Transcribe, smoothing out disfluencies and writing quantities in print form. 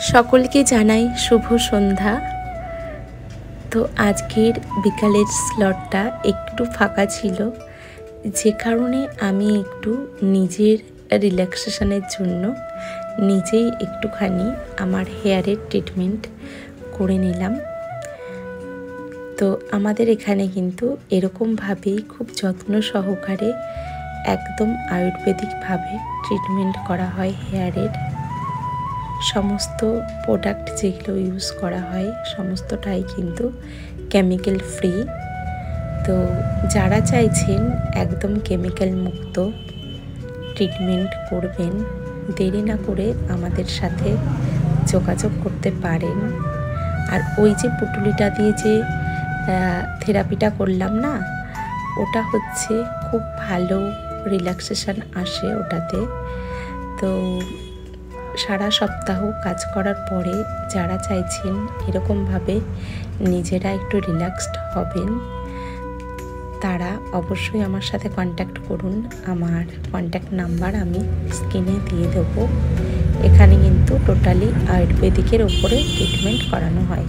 সকলকে জানাই শুভ সন্ধ্যা। তো আজকের বিকালের স্লটটা একটু ফাঁকা ছিল, যে কারণে আমি একটু নিজের রিল্যাক্সেশনের জন্য নিজেই একটুখানি আমার হেয়ারের ট্রিটমেন্ট করে নিলাম। তো আমাদের এখানে কিন্তু এরকমভাবেই খুব যত্ন সহকারে একদম আয়ুর্বেদিকভাবে ট্রিটমেন্ট করা হয় হেয়ারের। সমস্ত প্রোডাক্ট যেগুলো ইউজ করা হয় সমস্তটাই কিন্তু কেমিক্যাল ফ্রি। তো যারা চাইছেন একদম কেমিক্যাল মুক্ত ট্রিটমেন্ট করবেন, দেরি না করে আমাদের সাথে যোগাযোগ করতে পারেন। আর ওই যে পুটুলিটা দিয়ে যে থেরাপিটা করলাম না, ওটা হচ্ছে খুব ভালো রিল্যাক্সেশন আসে ওটাতে। তো সারা সপ্তাহ কাজ করার পরে যারা চাইছেন এরকমভাবে নিজেরা একটু রিল্যাক্সড হবেন, তারা অবশ্যই আমার সাথে কন্ট্যাক্ট করুন। আমার কন্ট্যাক্ট নাম্বার আমি স্ক্রিনে দিয়ে দেবো। এখানে কিন্তু টোটালি আয়ুর্বেদিকের ওপরে ট্রিটমেন্ট করানো হয়।